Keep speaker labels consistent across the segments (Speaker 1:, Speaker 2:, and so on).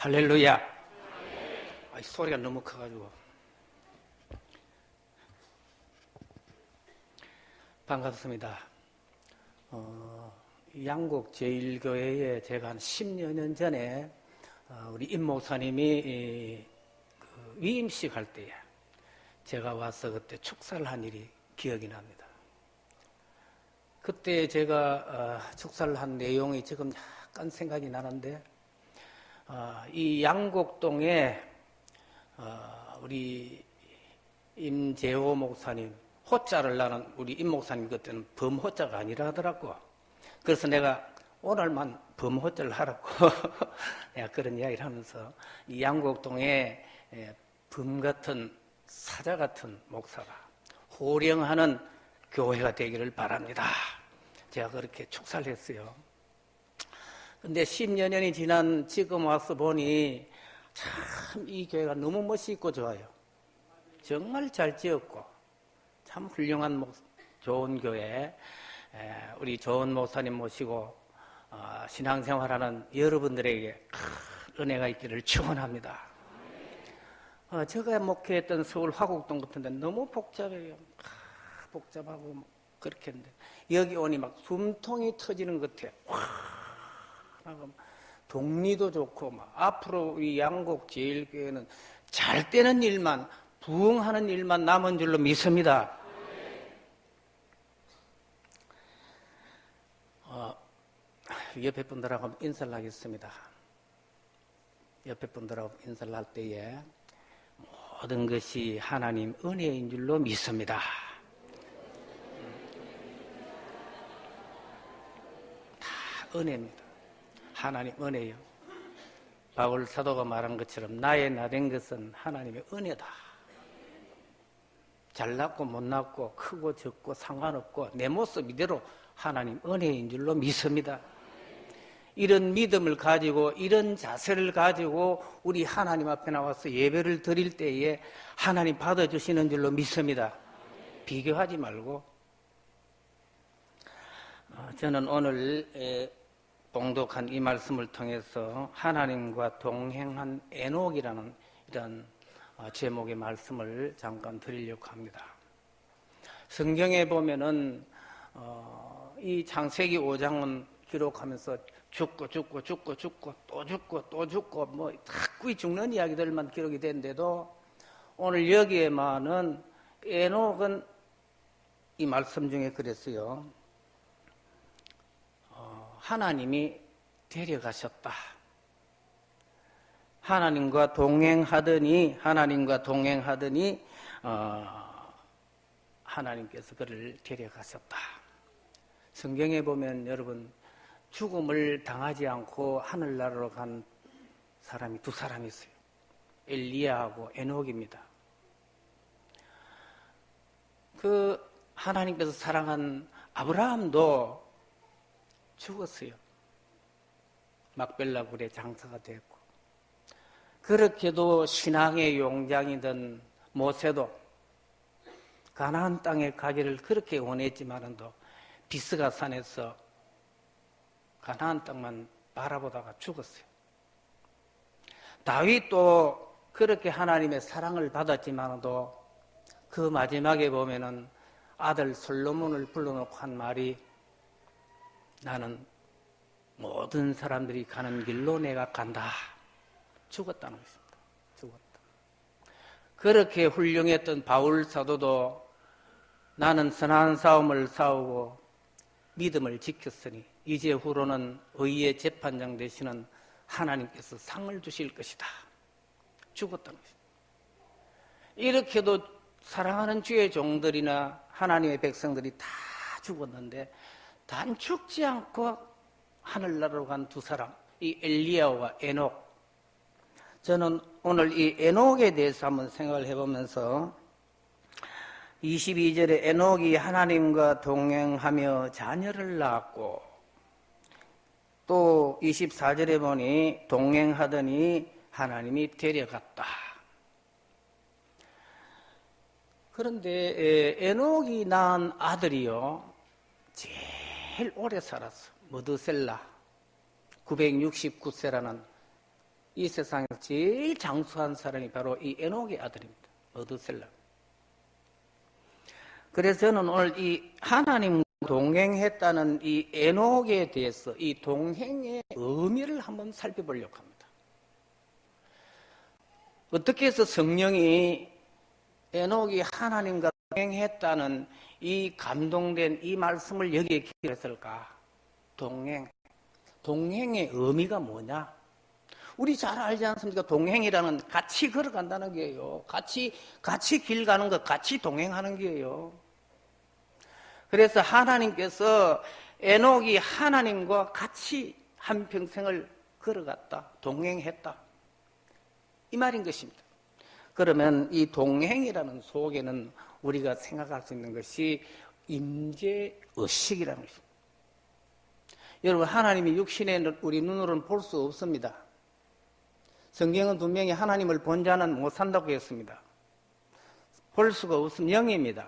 Speaker 1: 할렐루야. 소리가 너무 커가지고. 반갑습니다. 양곡 제1교회에 제가 한 10여 년 전에 우리 임 목사님이 위임식 할 때에 제가 와서 그때 축사를 한 일이 기억이 납니다. 그때 제가 축사를 한 내용이 지금 약간 생각이 나는데, 이 양곡동에 우리 임재호 목사님, 호자를 나는 우리 임 목사님 그때는 범호자가 아니라 하더라고. 그래서 내가 오늘만 범호자를 하라고 내가 그런 이야기를 하면서 이 양곡동에 범 같은 사자 같은 목사가 호령하는 교회가 되기를 바랍니다. 제가 그렇게 축사를 했어요. 근데 10여 년이 지난 지금 와서 보니 참 이 교회가 너무 멋있고 좋아요. 정말 잘 지었고 참 훌륭한 좋은 교회, 우리 좋은 목사님 모시고 신앙생활하는 여러분들에게 큰 은혜가 있기를 축원합니다. 제가 목회했던 서울 화곡동 같은 데 너무 복잡해요. 복잡하고 그렇게 했는데 여기 오니 막 숨통이 터지는 것 같아. 동리도 좋고 막 앞으로 이 양곡 제1교회는 잘 되는 일만, 부흥하는 일만 남은 줄로 믿습니다. 옆에 분들하고 인사를 하겠습니다. 옆에 분들하고 인사를 할 때에 모든 것이 하나님 은혜인 줄로 믿습니다. 다 은혜입니다. 하나님 은혜요. 바울 사도가 말한 것처럼 나의 나된 것은 하나님의 은혜다. 잘났고 못났고 크고 적고 상관없고 내 모습 이대로 하나님 은혜인 줄로 믿습니다. 이런 믿음을 가지고 이런 자세를 가지고 우리 하나님 앞에 나와서 예배를 드릴 때에 하나님 받아주시는 줄로 믿습니다. 비교하지 말고. 저는 오늘 봉독한 이 말씀을 통해서 하나님과 동행한 에녹이라는 이런 제목의 말씀을 잠깐 드리려고 합니다. 성경에 보면은 이 창세기 5장은 기록하면서 죽고 또 죽고 뭐 자꾸 죽는 이야기들만 기록이 된데도 오늘 여기에만은 에녹은 이 말씀 중에 그랬어요. 하나님이 데려가셨다. 하나님과 동행하더니 하나님께서 그를 데려가셨다. 성경에 보면 여러분 죽음을 당하지 않고 하늘나라로 간 사람이 두 사람이 있어요. 엘리야하고 에녹입니다. 그 하나님께서 사랑한 아브라함도 죽었어요. 막벨라 굴에 장사가 됐고, 그렇게도 신앙의 용장이던 모세도 가나안 땅에 가기를 그렇게 원했지만도 비스가 산에서 가나안 땅만 바라보다가 죽었어요. 다윗도 그렇게 하나님의 사랑을 받았지만도 그 마지막에 보면은 아들 솔로몬을 불러놓고 한 말이 나는 모든 사람들이 가는 길로 내가 간다. 죽었다는 것입니다. 죽었다. 그렇게 훌륭했던 바울 사도도 나는 선한 싸움을 싸우고 믿음을 지켰으니 이제 후로는 의의 재판장 되시는 하나님께서 상을 주실 것이다. 죽었다는 것입니다. 이렇게도 사랑하는 주의 종들이나 하나님의 백성들이 다 죽었는데 단 죽지 않고 하늘나라로 간 두 사람, 이 엘리야와 에녹. 저는 오늘 이 에녹에 대해서 한번 생각을 해보면서 22절에 에녹이 하나님과 동행하며 자녀를 낳았고, 또 24절에 보니 동행하더니 하나님이 데려갔다. 그런데 에녹이 낳은 아들이요 제일 오래 살았어. 머드셀라 969세라는 이 세상에서 제일 장수한 사람이 바로 이 에녹의 아들입니다. 어드셀라. 그래서 저는 오늘 이 하나님과 동행했다는 이 에녹에 대해서 이 동행의 의미를 한번 살펴보려고 합니다. 어떻게 해서 성령이 에녹이 하나님과 동행했다는 이 감동된 이 말씀을 여기에 기록했을까? 동행의 의미가 뭐냐? 우리 잘 알지 않습니까? 동행이라는 같이 걸어간다는 게예요. 같이 길 가는 것, 같이 동행하는 게예요. 그래서 하나님께서 에녹이 하나님과 같이 한평생을 걸어갔다, 동행했다. 이 말인 것입니다. 그러면 이 동행이라는 속에는 우리가 생각할 수 있는 것이 임재의식이라는 것입니다. 여러분, 하나님이 육신에 우리 눈으로는 볼 수 없습니다. 성경은 분명히 하나님을 본 자는 못 산다고 했습니다. 볼 수가 없으면 영입니다.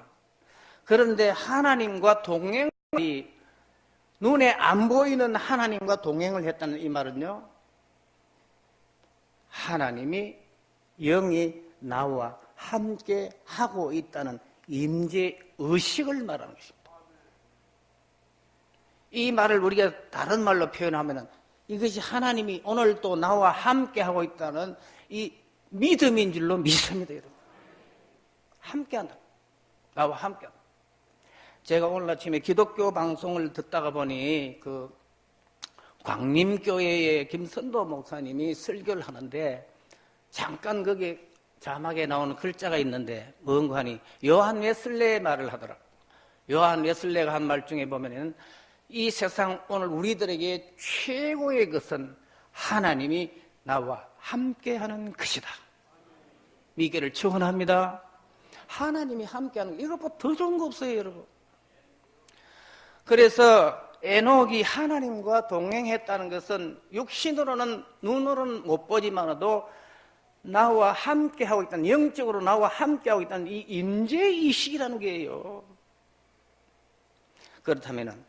Speaker 1: 그런데 하나님과 동행이 눈에 안 보이는 하나님과 동행을 했다는 이 말은요, 하나님이 영이 나와 함께 하고 있다는 임재의식을 말하는 것입니다. 이 말을 우리가 다른 말로 표현하면 이것이 하나님이 오늘 또 나와 함께 하고 있다는 이 믿음인 줄로 믿습니다, 여러분. 함께한다. 나와 함께한다. 제가 오늘 아침에 기독교 방송을 듣다가 보니 그 광림교회의 김선도 목사님이 설교를 하는데 잠깐 거기에 자막에 나오는 글자가 있는데 뭔가 하니 요한 웨슬레의 말을 하더라고요. 요한 웨슬레가 한 말 중에 보면은 이 세상 오늘 우리들에게 최고의 것은 하나님이 나와 함께하는 것이다. 미개를 축원합니다. 하나님이 함께하는 것, 이것보다 더 좋은 거 없어요, 여러분. 그래서 에녹이 하나님과 동행했다는 것은 육신으로는 눈으로는 못 보지만도 나와 함께하고 있다는, 영적으로 나와 함께하고 있다는 이 임재의식이라는 게예요. 그렇다면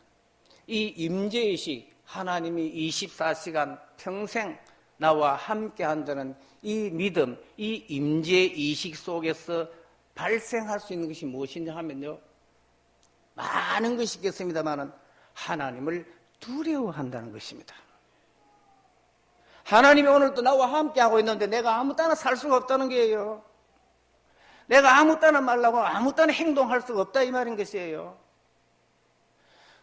Speaker 1: 이 임재의식, 하나님이 24시간 평생 나와 함께한다는 이 믿음, 이 임재의식 속에서 발생할 수 있는 것이 무엇이냐 하면요, 많은 것이 있겠습니다만 하나님을 두려워한다는 것입니다. 하나님이 오늘도 나와 함께하고 있는데 내가 아무 때나 살 수가 없다는 게예요. 내가 아무 때나 말라고 아무 때나 행동할 수가 없다, 이 말인 것이에요.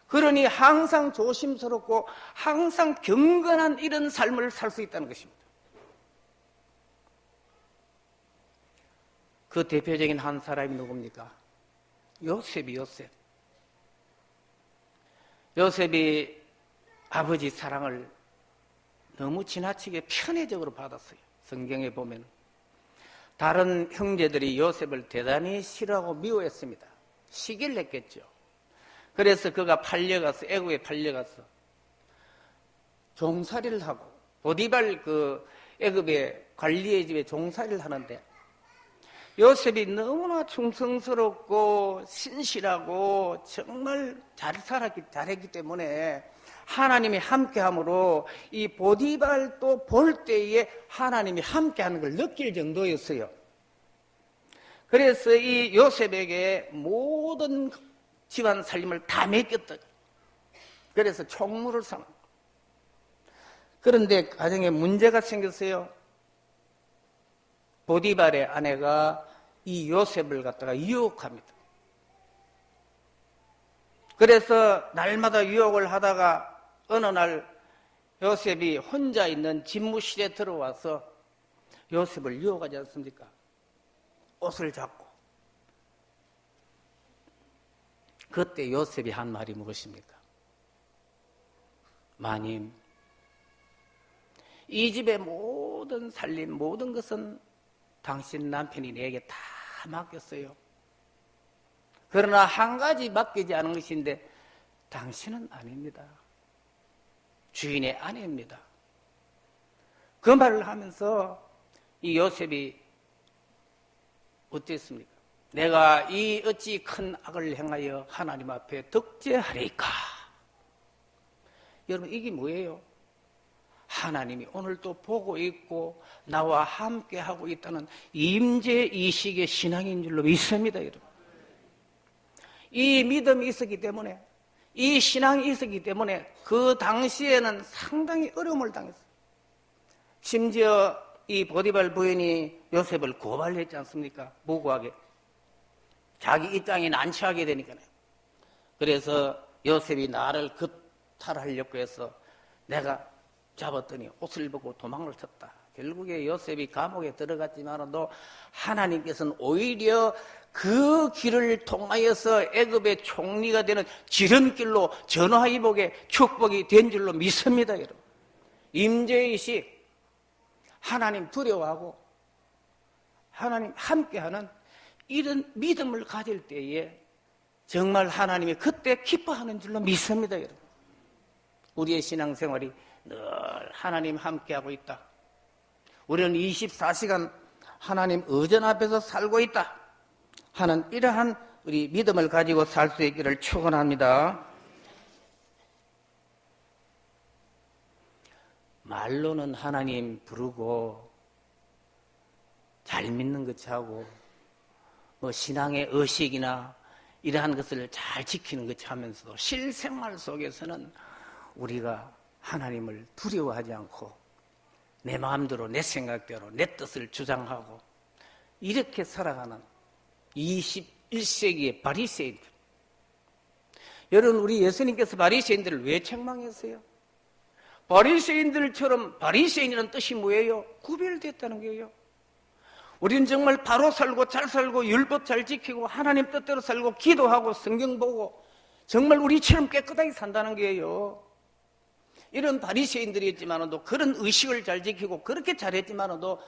Speaker 1: 그러니 항상 조심스럽고 항상 경건한 이런 삶을 살 수 있다는 것입니다. 그 대표적인 한 사람이 누굽니까? 요셉이 아버지 사랑을 너무 지나치게 편애적으로 받았어요. 성경에 보면 다른 형제들이 요셉을 대단히 싫어하고 미워했습니다. 시기를 냈겠죠. 그래서 그가 애굽에 팔려가서 종살이를 하고 보디발 그 애굽의 관리의 집에 종살이를 하는데 요셉이 너무나 충성스럽고 신실하고 정말 잘했기 때문에 하나님이 함께함으로 이 보디발도 볼 때에 하나님이 함께하는 걸 느낄 정도였어요. 그래서 이 요셉에게 모든 집안 살림을 다 맡겼다. 그래서 총무를 삼아. 그런데 가정에 문제가 생겼어요. 보디발의 아내가 이 요셉을 갖다가 유혹합니다. 그래서 날마다 유혹을 하다가 어느 날 요셉이 혼자 있는 집무실에 들어와서 요셉을 유혹하지 않습니까? 옷을 잡고. 그때 요셉이 한 말이 무엇입니까? 마님, 이 집의 모든 살림, 모든 것은 당신 남편이 내게 다 맡겼어요. 그러나 한 가지 맡기지 않은 것인데 당신은 아닙니다. 주인의 아내입니다. 그 말을 하면서 이 요셉이 어땠습니까? 내가 이 어찌 큰 악을 행하여 하나님 앞에 득죄하리까? 여러분, 이게 뭐예요? 하나님이 오늘도 보고 있고 나와 함께 하고 있다는 임재의식의 신앙인 줄로 믿습니다, 여러분. 이 믿음이 있었기 때문에, 이 신앙이 있었기 때문에 그 당시에는 상당히 어려움을 당했어요. 심지어 이 보디발 부인이 요셉을 고발했지 않습니까? 무고하게. 자기 입장이 난처하게 되니까요. 그래서 요셉이 나를 급탈하려고 해서 내가 잡았더니 옷을 벗고 도망을 쳤다. 결국에 요셉이 감옥에 들어갔지만도 하나님께서는 오히려 그 길을 통하여서 애굽의 총리가 되는 지름길로 전화위복의 축복이 된 줄로 믿습니다, 여러분. 임재의식, 하나님 두려워하고 하나님 함께하는 이런 믿음을 가질 때에 정말 하나님이 그때 기뻐하는 줄로 믿습니다, 여러분. 우리의 신앙생활이 늘 하나님 함께하고 있다. 우리는 24시간 하나님 의전 앞에서 살고 있다 하는 이러한 우리 믿음을 가지고 살 수 있기를 축원합니다. 말로는 하나님 부르고 잘 믿는 것이 하고 뭐 신앙의 의식이나 이러한 것을 잘 지키는 것이 하면서도 실생활 속에서는 우리가 하나님을 두려워하지 않고 내 마음대로 내 생각대로 내 뜻을 주장하고 이렇게 살아가는 21세기의 바리새인들. 여러분, 우리 예수님께서 바리새인들을 왜 책망했어요? 바리새인들처럼, 바리새인이라는 뜻이 뭐예요? 구별됐다는 거예요. 우리는 정말 바로 살고 잘 살고 율법 잘 지키고 하나님 뜻대로 살고 기도하고 성경 보고 정말 우리처럼 깨끗하게 산다는 거예요. 이런 바리새인들이었지만도 그런 의식을 잘 지키고 그렇게 잘했지만도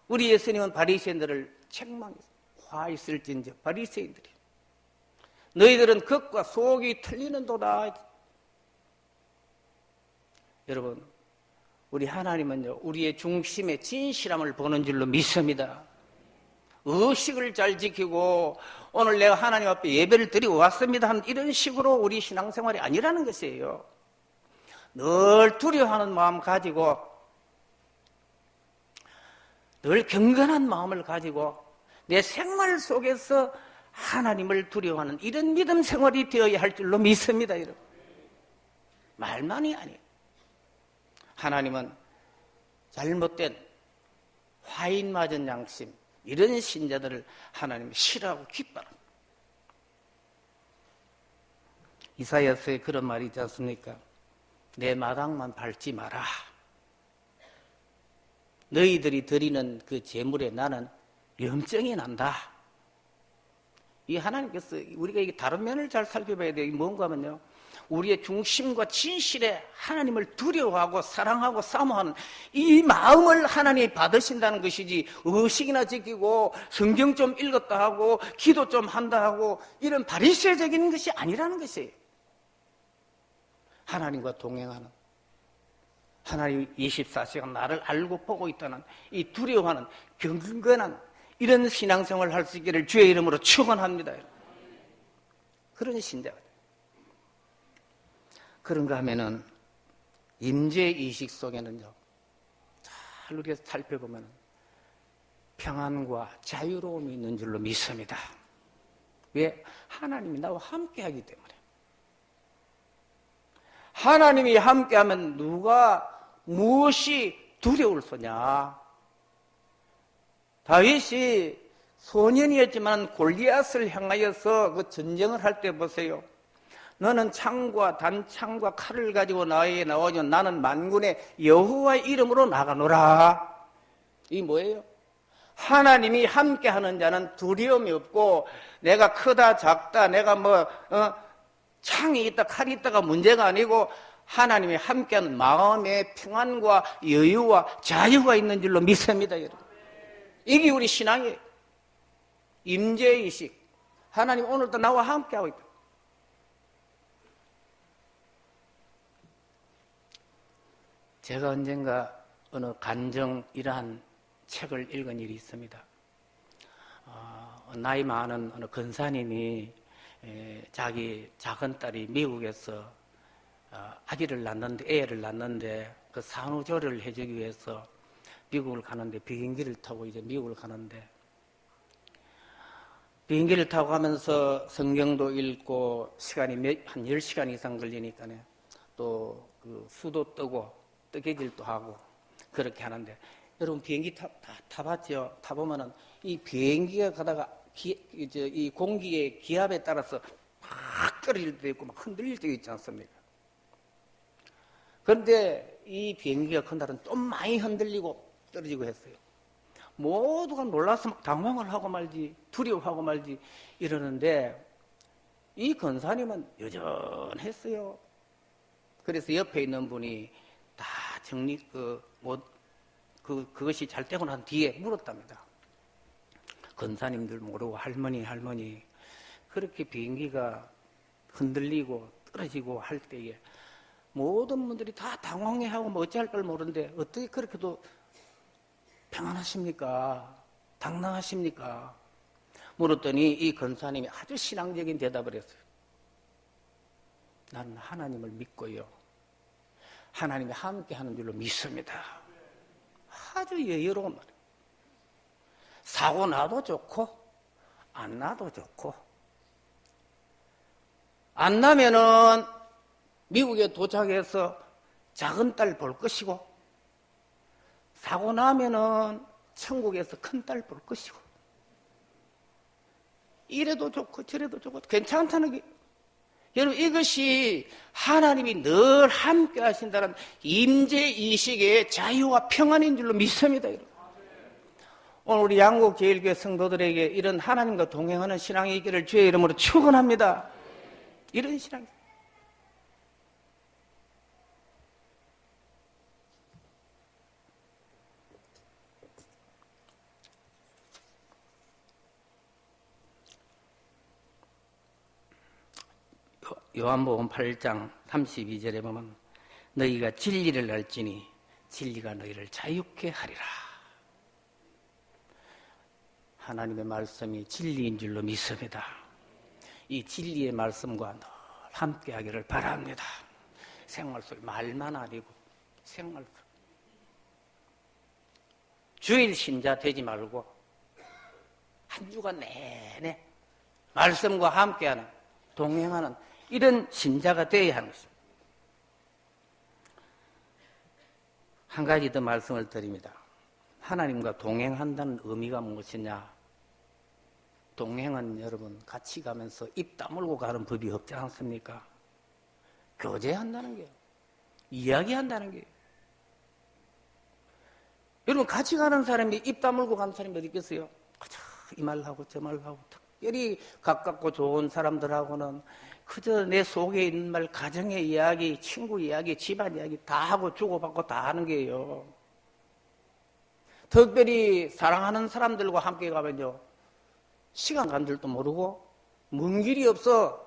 Speaker 1: 우리 예수님은 바리새인들을 책망했어요. 화 있을진저 바리새인들이 너희들은 겉과 속이 틀리는도다. 여러분, 우리 하나님은요, 우리의 중심의 진실함을 보는 줄로 믿습니다. 의식을 잘 지키고 오늘 내가 하나님 앞에 예배를 드리고 왔습니다 하는 이런 식으로 우리 신앙생활이 아니라는 것이에요. 늘 두려워하는 마음 가지고 늘 경건한 마음을 가지고 내 생활 속에서 하나님을 두려워하는 이런 믿음 생활이 되어야 할 줄로 믿습니다, 여러분. 말만이 아니에요. 하나님은 잘못된 화인 맞은 양심, 이런 신자들을 하나님이 싫어하고 기뻐합니다. 이사야서에 그런 말이 있지 않습니까? 내 마당만 밟지 마라. 너희들이 드리는 그 제물에 나는 염증이 난다. 이 하나님께서 우리가 이게 다른 면을 잘 살펴봐야 돼요. 이게 뭔가 하면요, 우리의 중심과 진실에 하나님을 두려워하고 사랑하고 사모하는 이 마음을 하나님이 받으신다는 것이지, 의식이나 지키고 성경 좀 읽었다 하고 기도 좀 한다 하고 이런 바리새적인 것이 아니라는 것이에요. 하나님과 동행하는, 하나님 24시간 나를 알고 보고 있다는 이 두려워하는 경건한 이런 신앙생활을 할 수 있기를 주의 이름으로 축원합니다. 그런 신자가 그런가 하면은 임재의식 속에는요, 잘 우리가 살펴보면 평안과 자유로움이 있는 줄로 믿습니다. 왜? 하나님이 나와 함께하기 때문에. 하나님이 함께하면 누가 무엇이 두려울 소냐? 다윗이 소년이었지만 골리앗을 향하여서 그 전쟁을 할 때 보세요. 너는 창과 단창과 칼을 가지고 나에게 나오죠. 나는 만군의 여호와의 이름으로 나가노라. 이 뭐예요? 하나님이 함께하는 자는 두려움이 없고, 내가 크다 작다 내가 창이 있다 칼이 있다가 문제가 아니고 하나님이 함께하는 마음의 평안과 여유와 자유가 있는 줄로 믿습니다, 여러분. 이게 우리 신앙이에요. 임재의식. 하나님 오늘도 나와 함께하고 있다. 제가 언젠가 어느 간정 이러한 책을 읽은 일이 있습니다. 나이 많은 어느 권사님이 자기 작은 딸이 미국에서 아기를 낳는데, 애를 낳는데 그 산후조리를 해주기 위해서 미국을 가는데 비행기를 타고 이제 미국을 가는데 비행기를 타고 가면서 성경도 읽고 시간이 한 10시간 이상 걸리니까 또 그 수도 뜨고 뜨개질도 하고 그렇게 하는데 여러분 비행기 타봤죠? 타보면은 이 비행기가 가다가 이 공기의 기압에 따라서 막 떨어질 때도 있고 막 흔들릴 때도 있지 않습니까? 그런데 이 비행기가 그날은 좀 많이 흔들리고 떨어지고 했어요. 모두가 놀라서 막 당황을 하고 말지 두려워하고 말지 이러는데 이 권사님은 여전했어요. 그래서 옆에 있는 분이 다 그것이 잘 되고 난 뒤에 물었답니다. 권사님들 모르고 할머니 그렇게 비행기가 흔들리고 떨어지고 할 때에 모든 분들이 다 당황해하고 뭐 어찌할 걸 모르는데 어떻게 그렇게도 평안하십니까? 당당하십니까? 물었더니 이 권사님이 아주 신앙적인 대답을 했어요. 나는 하나님을 믿고요. 하나님이 함께 하는 줄로 믿습니다. 아주 여유로운 말이에요. 사고 나도 좋고 안 나도 좋고 안 나면은 미국에 도착해서 작은 딸 볼 것이고 사고 나면은 천국에서 큰 딸 볼 것이고 이래도 좋고 저래도 좋고 괜찮다는 게 여러분 이것이 하나님이 늘 함께 하신다는 임재의식의 자유와 평안인 줄로 믿습니다. 여러분. 오늘 우리 양곡제일교회 성도들에게 이런 하나님과 동행하는 신앙이 있기를 주의 이름으로 축원합니다. 이런 신앙이 요한복음 8장 32절에 보면 너희가 진리를 알지니 진리가 너희를 자유케 하리라. 하나님의 말씀이 진리인 줄로 믿습니다. 이 진리의 말씀과 늘 함께 하기를 바랍니다. 생활 속 말만 아니고 생활 속 주일 신자 되지 말고 한 주간 내내 말씀과 함께하는 동행하는 이런 신자가 되어야 하는 것입니다. 한 가지 더 말씀을 드립니다. 하나님과 동행한다는 의미가 무엇이냐? 동행은 여러분 같이 가면서 입 다물고 가는 법이 없지 않습니까? 교제한다는 게요. 이야기한다는 게요. 여러분 같이 가는 사람이 입 다물고 가는 사람이 어디 있겠어요? 그저 이 말하고 저 말하고 특별히 가깝고 좋은 사람들하고는 그저 내 속에 있는 말, 가정의 이야기, 친구 이야기, 집안 이야기 다 하고 주고받고 다 하는 게요. 특별히 사랑하는 사람들과 함께 가면요. 시간 간 줄도 모르고 먼 길이 없어.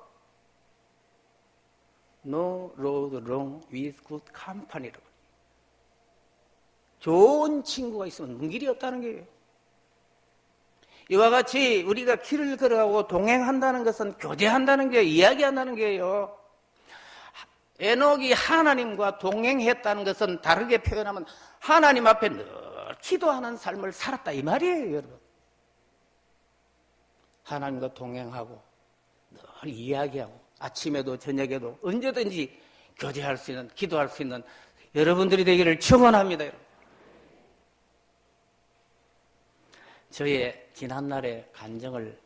Speaker 1: No road wrong with good company라고. 좋은 친구가 있으면 먼 길이 없다는 거예요. 이와 같이 우리가 길을 걸어가고 동행한다는 것은 교제한다는 게 이야기한다는 거예요. 에녹이 하나님과 동행했다는 것은 다르게 표현하면 하나님 앞에 늘 기도하는 삶을 살았다 이 말이에요, 여러분. 하나님과 동행하고 늘 이야기하고 아침에도 저녁에도 언제든지 교제할 수 있는 기도할 수 있는 여러분들이 되기를 축원합니다, 여러분. 저의 지난날의 간증을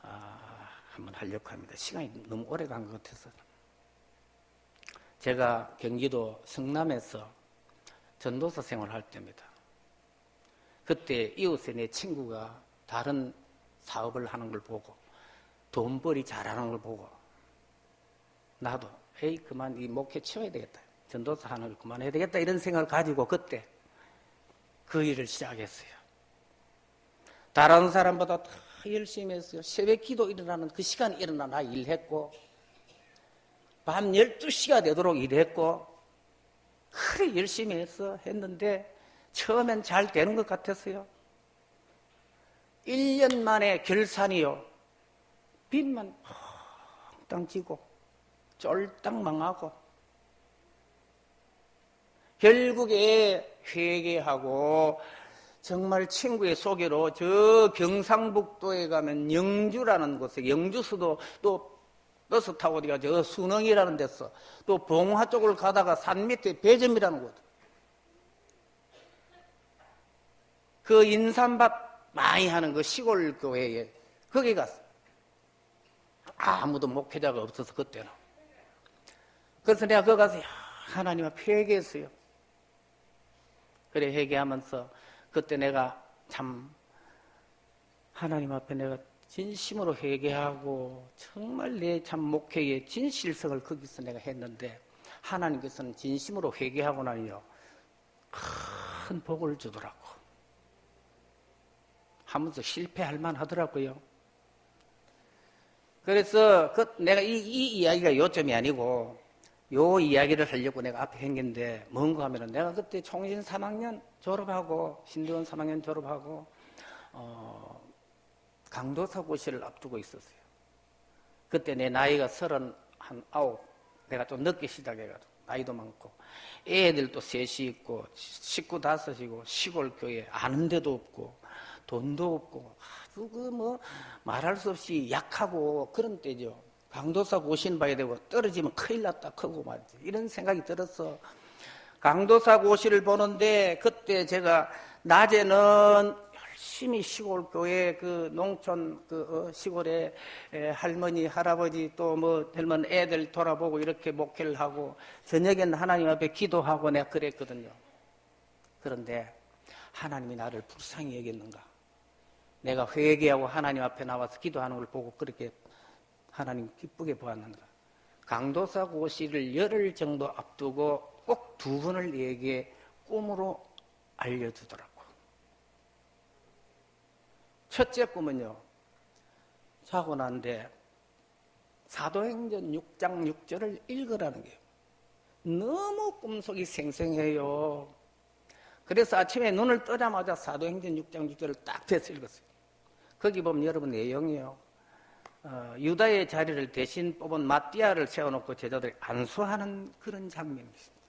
Speaker 1: 한번 하려고 합니다. 시간이 너무 오래 간 것 같아서. 제가 경기도 성남에서 전도사 생활할 때입니다. 그때 이웃에 내 친구가 다른 사업을 하는 걸 보고 돈벌이 잘하는 걸 보고 나도 에이 그만 이 목회 치워야 되겠다. 전도사 하는 걸 그만해야 되겠다 이런 생각을 가지고 그때 그 일을 시작했어요. 다른 사람보다 더 열심히 했어요. 새벽 기도 일어나는 그 시간에 일어나 나 일했고 밤 12시가 되도록 일했고 그래 열심히 했는데 처음엔 잘 되는 것 같았어요. 1년 만에 결산이요. 빚만 펑땅 지고 쫄딱 망하고 결국에 회개하고 정말 친구의 소개로 저 경상북도에 가면 영주라는 곳에, 영주서도 또 버스 타고 어디가 저 순흥이라는 데서, 또 봉화 쪽을 가다가 산 밑에 배점이라는 곳, 그 인삼밭 많이 하는 그 시골 교회에 거기 갔어. 아무도 목회자가 없어서 그때는. 그래서 내가 거기 가서 하나님 앞에 회개했어요. 그래 회개하면서 그때 내가 참 하나님 앞에 내가 진심으로 회개하고 정말 내 참 목회의 진실성을 거기서 내가 했는데 하나님께서는 진심으로 회개하고 나니요 큰 복을 주더라고. 하면서 실패할 만하더라고요. 그래서 내가 이 이야기가 요점이 아니고 요 이야기를 하려고 내가 앞에 했는데 뭔가 하면은 내가 그때 총신 3학년 졸업하고 신대원 3학년 졸업하고 강도사 고시를 앞두고 있었어요. 그때 내 나이가 39, 내가 좀 늦게 시작해가지고 나이도 많고 애들도 셋이 있고 식구 5이고 시골 교회 아는 데도 없고 돈도 없고 아주 그 말할 수 없이 약하고 그런 때죠. 강도사 고시는 봐야 되고 떨어지면 큰일 났다 크고 말이지. 이런 생각이 들어서 강도사 고시를 보는데 그때 제가 낮에는 열심히 시골 교회 그 농촌 시골에 할머니 할아버지 또 젊은 애들 돌아보고 이렇게 목회를 하고 저녁에는 하나님 앞에 기도하고 내가 그랬거든요. 그런데 하나님이 나를 불쌍히 여겼는가? 내가 회개하고 하나님 앞에 나와서 기도하는 걸 보고 그렇게 하나님 기쁘게 보았는가? 강도사 고시를 열흘 정도 앞두고 꼭 2번을 내게 꿈으로 알려주더라고. 첫째 꿈은요, 자고 난데 사도행전 6장 6절을 읽으라는 게요. 너무 꿈속이 생생해요. 그래서 아침에 눈을 뜨자마자 사도행전 6장 6절을 딱 펴서 읽었어요. 거기 보면 여러분 내용이요. 유다의 자리를 대신 뽑은 마띠아를 세워놓고 제자들이 안수하는 그런 장면이 있습니다.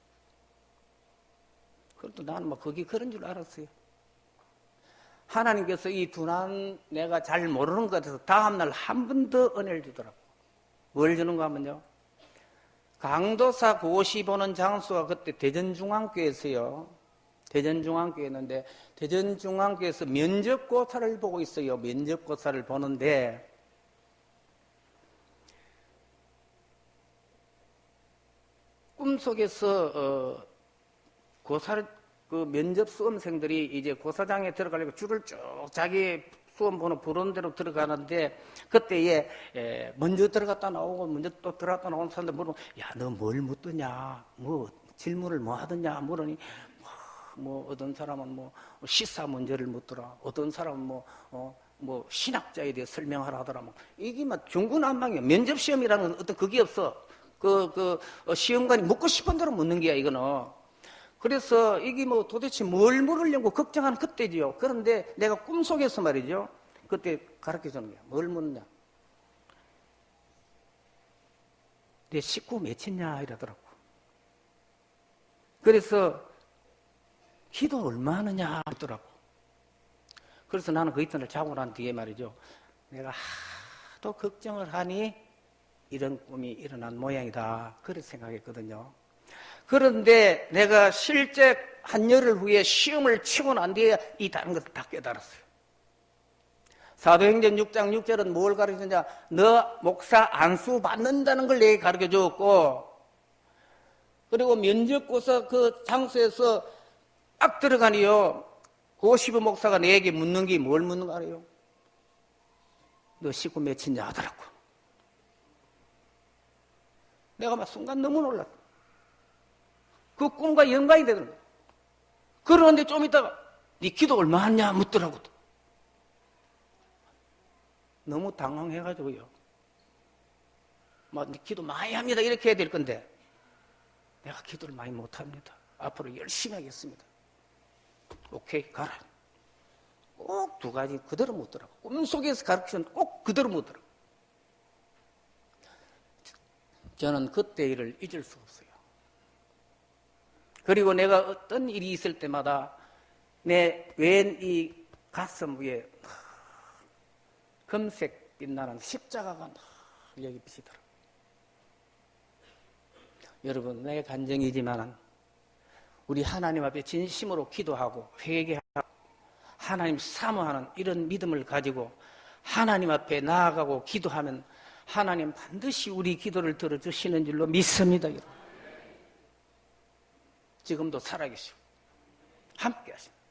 Speaker 1: 그것도 나는 거기 그런 줄 알았어요. 하나님께서 이 둔한 내가 잘 모르는 것 같아서 다음날 한 번 더 은혜를 주더라고. 뭘 주는가 하면요. 강도사 고시 보는 장소가 그때 대전중앙교회에서요. 대전중앙교회였는데 대전중앙교회에서 면접고사를 보고 있어요. 면접고사를 보는데 꿈속에서 고사를 그 면접 수험생들이 이제 고사장에 들어가려고 줄을 쭉 자기 수험 번호 부르는 대로 들어가는데 그때에 먼저 들어갔다 나오고 먼저 또 들어갔다 나오는 사람들 물으면 야, 너 뭘 묻더냐? 질문을 뭐 하더냐? 물으니 어떤 사람은 시사 문제를 묻더라. 어떤 사람은 신학자에 대해 설명하라 하더라. 이게 막 중구난방이야. 면접 시험이라는 어떤 그게 없어. 시험관이 묻고 싶은 대로 묻는 게야, 이거는. 그래서 이게 도대체 뭘 물으려고 걱정하는 그때지요. 그런데 내가 꿈속에서 말이죠. 그때 가르쳐 주는 거야. 뭘 묻느냐. 내 식구 몇이냐 이러더라고. 그래서 기도 얼마 하느냐 하더라고. 그래서 나는 그 이튿날 자고 난 뒤에 말이죠. 내가 하도 걱정을 하니 이런 꿈이 일어난 모양이다. 그렇게 생각했거든요. 그런데 내가 실제 한 열흘 후에 시험을 치고 난 뒤에 이 다른 것을 다 깨달았어요. 사도행전 6장 6절은 뭘 가르쳐주냐? 너 목사 안수 받는다는 걸 내게 가르쳐 줬고, 그리고 면접고사 그 장소에서 딱 들어가니요. 고시부 목사가 내게 묻는 게 뭘 묻는 거 알아요? 너 식구 몇이냐 하더라고. 내가 막 순간 너무 놀랐어. 그 꿈과 연관이 되더라고. 그러는데 좀 있다가 네 기도 얼마 하냐 묻더라고. 너무 당황해가지고요. 네 기도 많이 합니다. 이렇게 해야 될 건데 내가 기도를 많이 못합니다. 앞으로 열심히 하겠습니다. 오케이, 가라. 꼭 2가지 그대로 묻더라고. 꿈속에서 가르치는 꼭 그대로 묻더라고. 저는 그때 일을 잊을 수가 없어요. 그리고 내가 어떤 일이 있을 때마다 내 왼 이 가슴 위에 금색 빛나는 십자가가 여기 비치더라. 여러분, 내 간증이지만 우리 하나님 앞에 진심으로 기도하고 회개하고 하나님 사모하는 이런 믿음을 가지고 하나님 앞에 나아가고 기도하면 하나님 반드시 우리 기도를 들어주시는 줄로 믿습니다. 여러분. 지금도 살아계시고 함께 하십니다.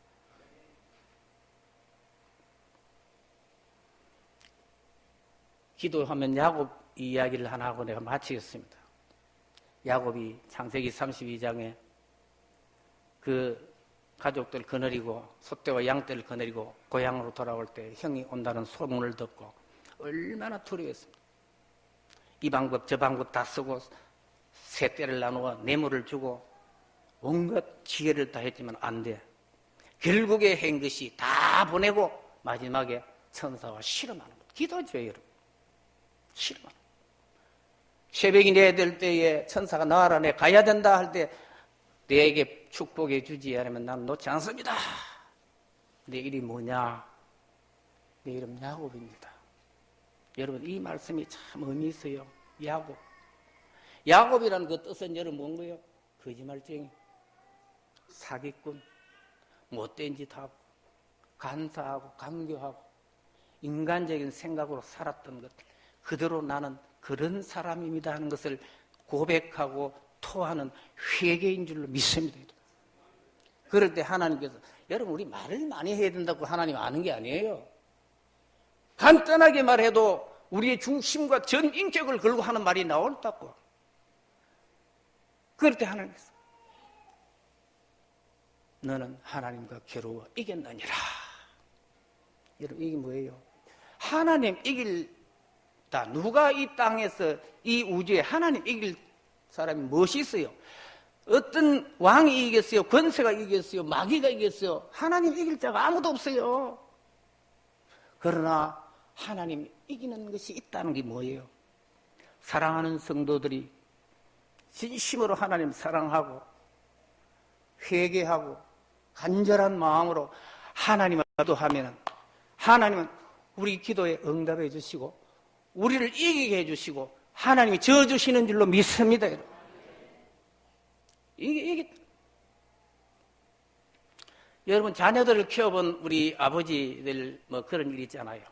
Speaker 1: 기도하면 야곱 이야기를 하나 하고 내가 마치겠습니다. 야곱이 창세기 32장에 그 가족들 거느리고 소떼와 양떼를 거느리고 고향으로 돌아올 때 형이 온다는 소문을 듣고 얼마나 두려웠습니다. 이 방법 저 방법 다 쓰고 세 떼를 나누어 뇌물을 주고 온갖 지혜를 다 했지만 안 돼. 결국에 한 것이 다 보내고 마지막에 천사와 실험하는 것. 기도죠, 여러분. 실험하는 것. 새벽이 내야 될 때에 천사가 나와라, 내 가야 된다 할 때 내게 축복해 주지 않으면 나는 놓지 않습니다. 내 이름이 뭐냐? 내 이름 야곱입니다. 여러분, 이 말씀이 참 의미 있어요. 야곱. 야곱이라는 그 뜻은 여러분 뭔가요? 거짓말쟁이, 사기꾼, 못된 짓 하고 간사하고 강교하고 인간적인 생각으로 살았던 것, 그대로 나는 그런 사람입니다 하는 것을 고백하고 토하는 회개인 줄로 믿습니다. 그럴 때 하나님께서, 여러분 우리 말을 많이 해야 된다고 하나님 아는 게 아니에요. 간단하게 말해도 우리의 중심과 전 인격을 걸고 하는 말이 나온다고. 그럴 때 하나님께서 너는 하나님과 겨루어 이겼느니라. 여러분, 이게 뭐예요? 하나님 이길다. 누가 이 땅에서 이 우주에 하나님 이길 사람이 무엇이 있어요? 어떤 왕이 이겼어요? 권세가 이겼어요? 마귀가 이겼어요? 하나님 이길 자가 아무도 없어요. 그러나 하나님 이기는 것이 있다는 게 뭐예요? 사랑하는 성도들이 진심으로 하나님 사랑하고 회개하고 간절한 마음으로 하나님을 기도하면 하나님은 우리 기도에 응답해 주시고 우리를 이기게 해 주시고 하나님이 저어주시는 줄로 믿습니다. 여러분. 이게 여러분, 자녀들을 키워본 우리 아버지들 뭐 그런 일 있잖아요.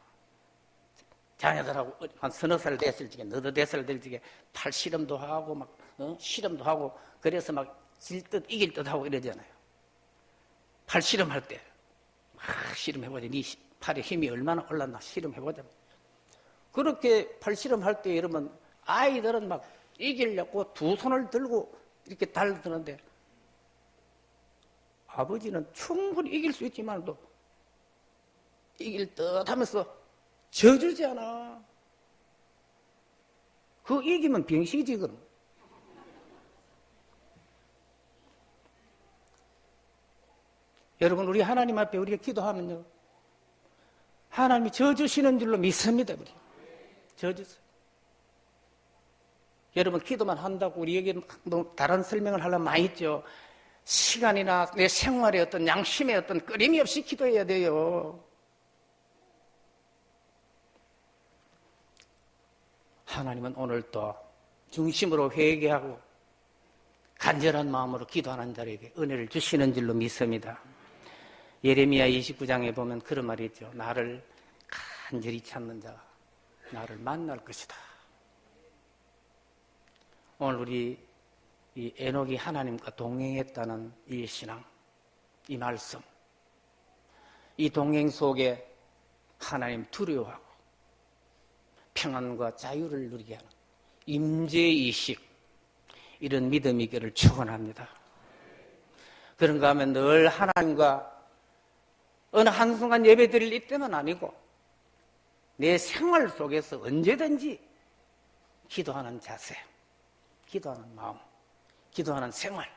Speaker 1: 자녀들하고 한 서너 살 됐을 적에, 너도 4살 될 적에 팔씨름도 하고 막 씨름도 하고 그래서 막 질 듯 이길 듯 하고 이러잖아요. 팔씨름 할 때 막 씨름해보자. 네 팔에 힘이 얼마나 올랐나 씨름해보자. 그렇게 팔씨름 할 때 여러분, 아이들은 막 이기려고 두 손을 들고 이렇게 달드는데 아버지는 충분히 이길 수 있지만도 이길 듯 하면서 져주지 않아. 그 이기면 병식이지, 그럼. 여러분, 우리 하나님 앞에 우리가 기도하면요, 하나님이 져주시는 줄로 믿습니다. 우리 져주세요. 여러분, 기도만 한다고 우리 여기 뭐 다른 설명을 하려면 많이 있죠. 시간이나 내 생활의 어떤 양심의 어떤 끊임이 없이 기도해야 돼요. 하나님은 오늘도 중심으로 회개하고 간절한 마음으로 기도하는 자에게 은혜를 주시는 줄로 믿습니다. 예레미야 29장에 보면 그런 말이 있죠. 나를 간절히 찾는 자가 나를 만날 것이다. 오늘 우리 이 에녹이 하나님과 동행했다는 이 신앙, 이 말씀, 이 동행 속에 하나님 두려워하고 평안과 자유를 누리게 하는 임재의식, 이런 믿음이 있기를 축원합니다. 그런가 하면 늘 하나님과 어느 한순간 예배 드릴 이때만 아니고 내 생활 속에서 언제든지 기도하는 자세, 기도하는 마음, 기도하는 생활,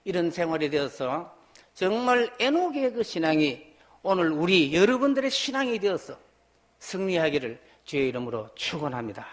Speaker 1: 이런 생활이 되어서 정말 에녹의 그 신앙이 오늘 우리 여러분들의 신앙이 되어서 승리하기를 주의 이름으로 축원합니다.